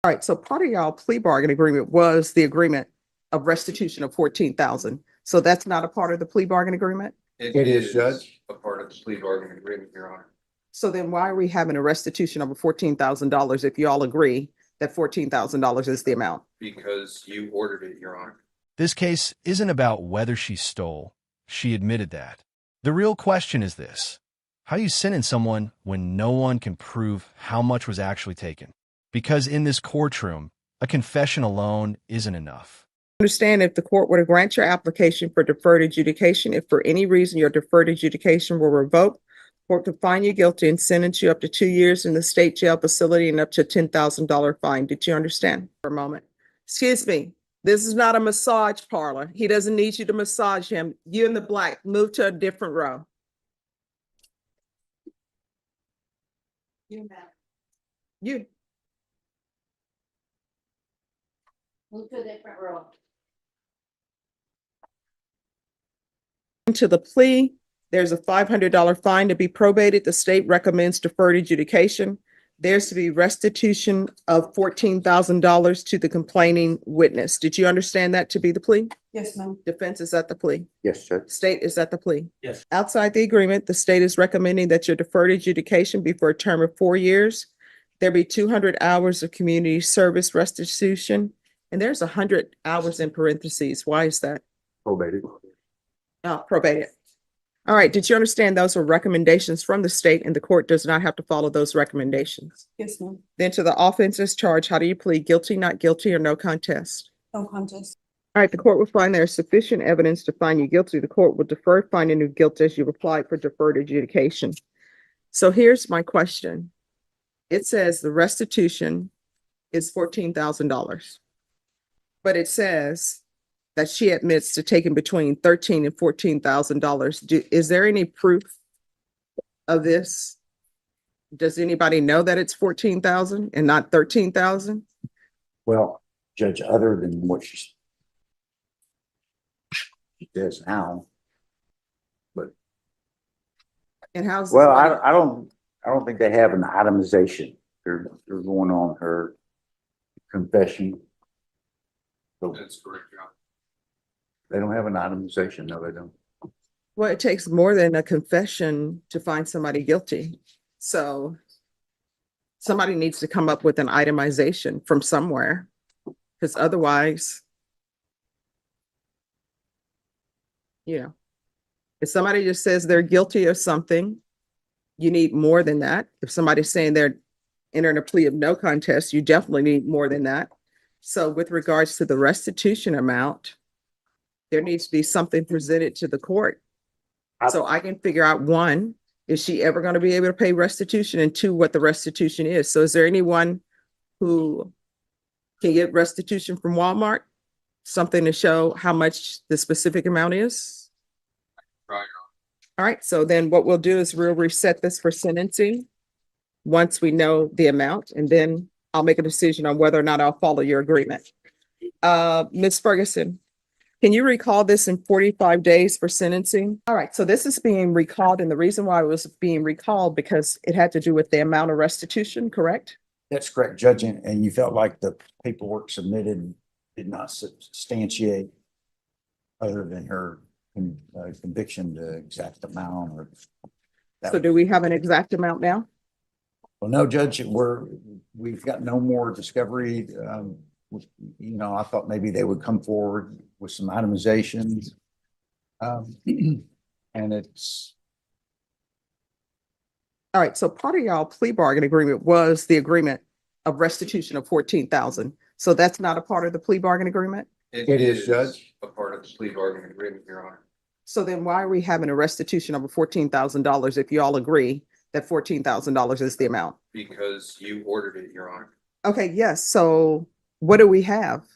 All right, so part of y'all plea bargain agreement was the agreement of restitution of 14,000. So that's not a part of the plea bargain agreement? It is, Judge. A part of the plea bargain agreement, Your Honor. So then why are we having a restitution of $14,000 if you all agree that $14,000 is the amount? Because you ordered it, Your Honor. This case isn't about whether she stole. She admitted that. The real question is this: how do you sentence someone when no one can prove how much was actually taken? Because in this courtroom, a confession alone isn't enough. Understand, if the court were to grant your application for deferred adjudication, if for any reason your deferred adjudication were revoked, court could find you guilty and sentence you up to 2 years in the state jail facility and up to a $10,000 fine. Did you understand? For a moment. Excuse me. This is not a massage parlor. He doesn't need you to massage him. You in the black, move to a different row. You. Move to a different row. To the plea, there's a $500 fine to be probated. The state recommends deferred adjudication. There's to be restitution of $14,000 to the complaining witness. Did you understand that to be the plea? Yes, ma'am. Defense is at the plea. Yes, Judge. State is at the plea. Yes. Outside the agreement, the state is recommending that your deferred adjudication be for a term of 4 years. There be 200 hours of community service restitution, and there's 100 hours in parentheses. Why is that? Probated. Probated. All right, did you understand those are recommendations from the state and the court does not have to follow those recommendations? Yes, ma'am. Then to the offenses charged, how do you plead? Guilty, not guilty, or no contest? No contest. All right, the court will find there is sufficient evidence to find you guilty. The court will defer finding you guilty as you applied for deferred adjudication. So here's my question. It says the restitution is $14,000, but it says that she admits to taking between $13,000 and $14,000. Is there any proof of this? Does anybody know that it's 14,000 and not 13,000? Well, Judge, other than what she does now, but And how's well, I don't think they have an itemization. They're going on her confession. So That's correct, Your Honor. they don't have an itemization. No, they don't. Well, it takes more than a confession to find somebody guilty. So somebody needs to come up with an itemization from somewhere, because otherwise, if somebody just says they're guilty of something, you need more than that. If somebody's saying they're entering a plea of no contest, you definitely need more than that. So with regards to the restitution amount, there needs to be something presented to the court. So I can figure out, one, is she ever going to be able to pay restitution? And two, what the restitution is. So is there anyone who can get restitution from Walmart? Something to show how much the specific amount is? Right. All right, so then what we'll do is we'll reset this for sentencing once we know the amount, and then I'll make a decision on whether or not I'll follow your agreement. Ms. Ferguson, can you recall this in 45 days for sentencing? All right, so this is being recalled, and the reason why it was being recalled because it had to do with the amount of restitution, correct? That's correct, Judge. And you felt like the paperwork submitted did not substantiate other than her conviction, the exact amount or. So do we have an exact amount now? Well, no, Judge, we've got no more discovery. I thought maybe they would come forward with some itemizations. And it's. All right, so part of y'all plea bargain agreement was the agreement of restitution of 14,000. So that's not a part of the plea bargain agreement? It is, Judge. A part of the plea bargain agreement, Your Honor. So then why are we having a restitution of $14,000 if you all agree that $14,000 is the amount? Because you ordered it, Your Honor. Okay, yes. So what do we have?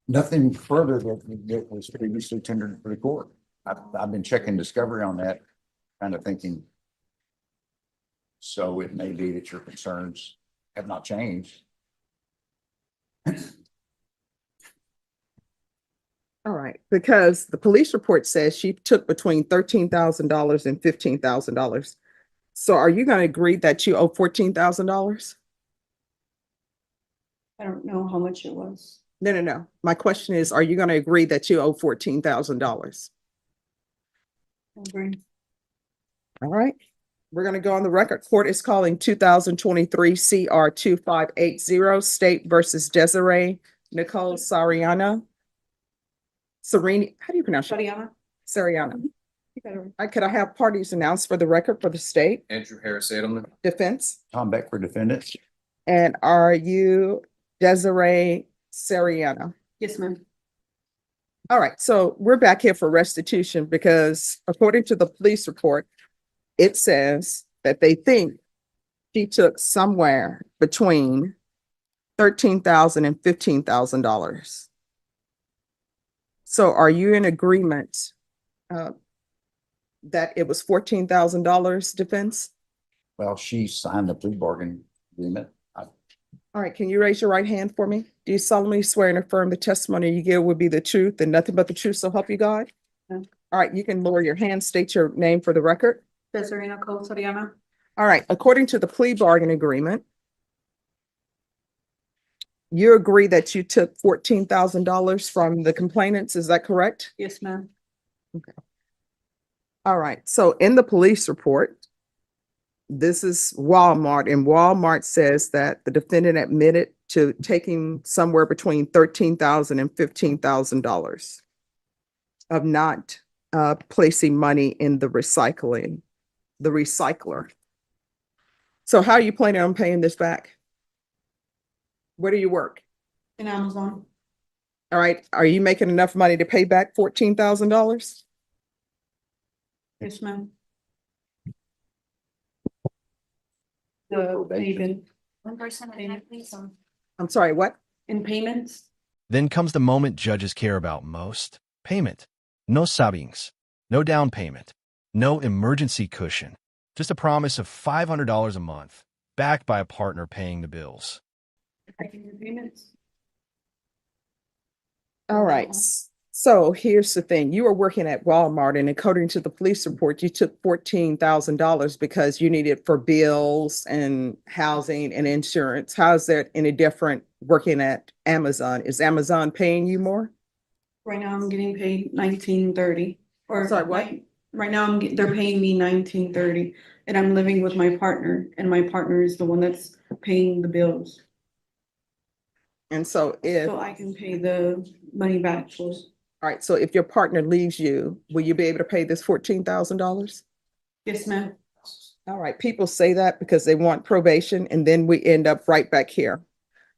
Nothing further that was previously tendered for the court. I've been checking discovery on that, kind of thinking. So it may be that your concerns have not changed. All right, because the police report says she took between $13,000 and $15,000. So are you going to agree that you owe $14,000? I don't know how much it was. No, no, no. My question is, are you going to agree that you owe $14,000? I agree. All right. We're going to go on the record. Court is calling 2023 CR 2580 State versus Desiree Nicole Sariana. Sereni, how do you pronounce it? Shadiana? Sariana. You got it. Could I have parties announced for the record for the state Andrew Harris Edelman. defense? Tom Beck for defendants. And are you Desiree Sariana? Yes, ma'am. All right, so we're back here for restitution because according to the police report, it says that they think she took somewhere between $13,000 and $15,000. So are you in agreement that it was $14,000 defense? Well, she signed the plea bargain agreement. All right, can you raise your right hand for me? Do you solemnly swear and affirm the testimony you give will be the truth and nothing but the truth, so help you God? Yeah. All right, you can lower your hand, state your name for the record. Desiree Nicole Sariana? All right, according to the plea bargain agreement, you agree that you took $14,000 from the complainants, is that correct? Yes, ma'am. All right, so in the police report, this is Walmart, and Walmart says that the defendant admitted to taking somewhere between $13,000 and $15,000 of not placing money in the recycler. So how are you planning on paying this back? Where do you work? In Amazon? All right, are you making enough money to pay back $14,000? Yes, ma'am. The payment, 1% at a time, please. I'm sorry, what? in payments? Then comes the moment judges care about most: payment. No savings, no down payment, no emergency cushion, just a promise of $500 a month, backed by a partner paying the bills. I can do payments? All right. So here's the thing. You were working at Walmart, and according to the police report, you took $14,000 because you needed for bills and housing and insurance. How is that any different working at Amazon? Is Amazon paying you more? Right now I'm getting paid $19.30 or. Sorry, what? Right now they're paying me $19.30 and I'm living with my partner and my partner is the one that's paying the bills. And so if, So I can pay the money back for. all right, so if your partner leaves you, will you be able to pay this $14,000? Yes, ma'am. All right, people say that because they want probation, and then we end up right back here.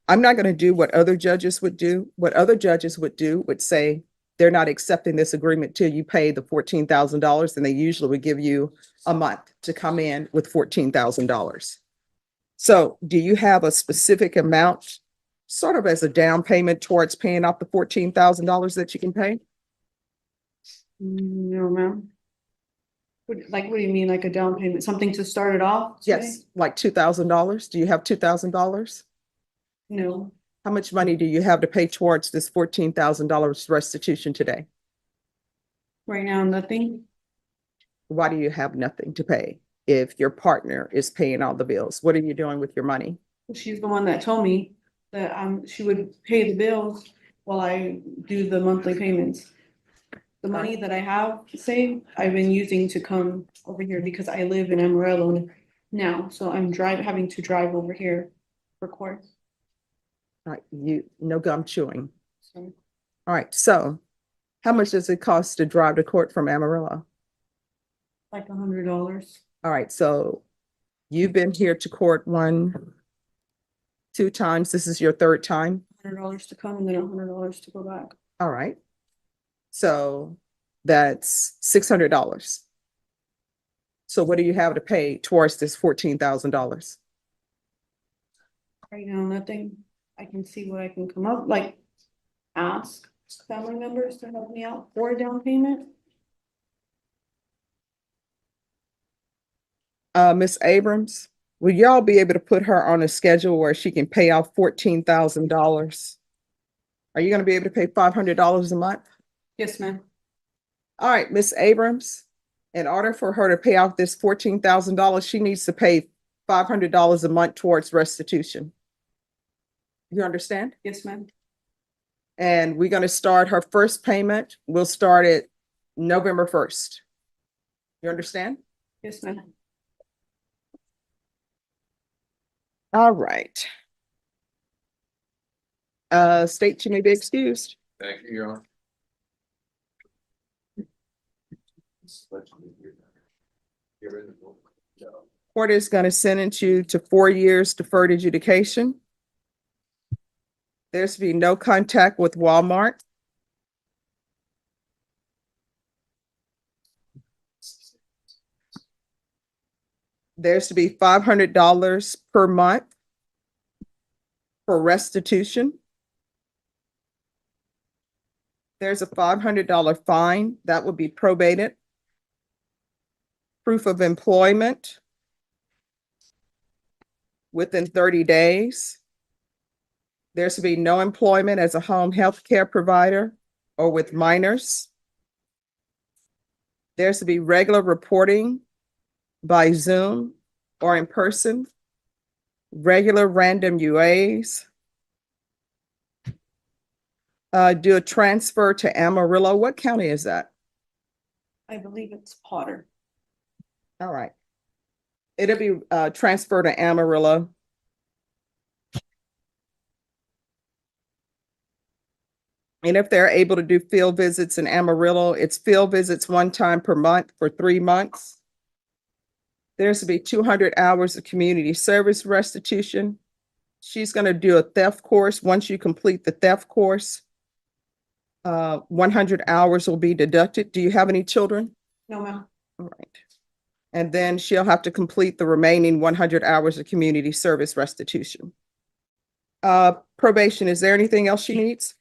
I'm not going to do what other judges would do. What other judges would do would say they're not accepting this agreement till you pay the $14,000, and they usually would give you a month to come in with $14,000. So do you have a specific amount, sort of as a down payment towards paying off the $14,000 that you can pay? No, ma'am. What do you mean, like a down payment, something to start it off? Yes, like $2,000. Do you have $2,000? No, How much money do you have to pay towards this $14,000 restitution today? right now, nothing. Why do you have nothing to pay if your partner is paying all the bills? What are you doing with your money? She's the one that told me that she would pay the bills while I do the monthly payments. The money that I have saved, I've been using to come over here because I live in Amarillo now, so I'm having to drive over here for court. All right, no gum chewing. So All right, so how much does it cost to drive to court from Amarillo? like $100. All right, so you've been here to court 1, 2 times. This is your 3rd time. $100 to come and then $100 to go back. All right. So that's $600. So what do you have to pay towards this $14,000? Right now, nothing. I can see what I can come up, like ask family members to help me out for a down payment. Ms. Abrams, will y'all be able to put her on a schedule where she can pay off $14,000? Are you going to be able to pay $500 a month? Yes, ma'am. All right, Ms. Abrams, in order for her to pay off this $14,000, she needs to pay $500 a month towards restitution. You understand? Yes, ma'am. And we're gonna start her first payment. We'll start it November 1st. You understand? Yes, ma'am. All right. State, you may be excused. Thank you, Your Honor. Court is gonna sentence you to 4 years deferred adjudication. There's to be no contact with Walmart. There's to be $500 per month for restitution. There's a $500 fine that will be probated. Proof of employment within 30 days. There's to be no employment as a home health care provider or with minors. There's to be regular reporting by Zoom or in person, regular random UAs. Do a transfer to Amarillo. What county is that? I believe it's Potter. All right. It'll be transferred to Amarillo. And if they're able to do field visits in Amarillo, it's field visits 1 time per month for 3 months. There's to be 200 hours of community service restitution. She's going to do a theft course. Once you complete the theft course, 100 hours will be deducted. Do you have any children? No, ma'am. All right. And then she'll have to complete the remaining 100 hours of community service restitution. Probation, is there anything else she needs?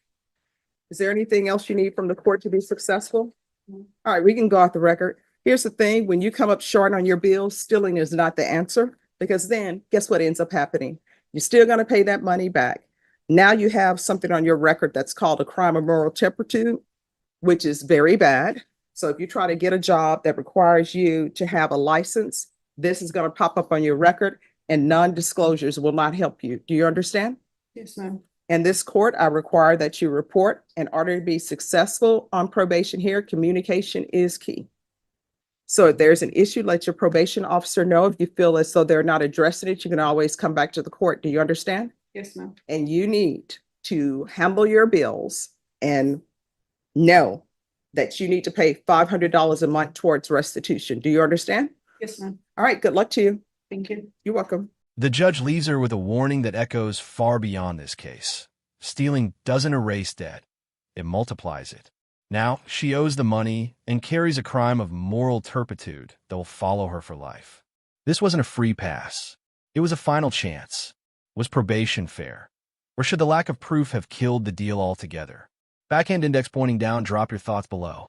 Is there anything else you need from the court to be successful? No. All right, we can go off the record. Here's the thing, when you come up short on your bills, stealing is not the answer, because then guess what ends up happening? You're still gonna pay that money back. Now you have something on your record that's called a crime of moral turpitude, which is very bad. So if you try to get a job that requires you to have a license, this is gonna pop up on your record and non-disclosures will not help you. Do you understand? Yes, ma'am. In this court, I require that you report. In order to be successful on probation here, communication is key. So if there's an issue, let your probation officer know. If you feel as though they're not addressing it, you can always come back to the court. Do you understand? Yes, ma'am. And you need to handle your bills and know that you need to pay $500 a month towards restitution. Do you understand? Yes, ma'am. All right, good luck to you. Thank you. You're welcome. The judge leaves her with a warning that echoes far beyond this case. Stealing doesn't erase debt, it multiplies it. Now she owes the money and carries a crime of moral turpitude that will follow her for life. This wasn't a free pass. It was a final chance. Was probation fair? Or should the lack of proof have killed the deal altogether? Backhand index pointing down, drop your thoughts below.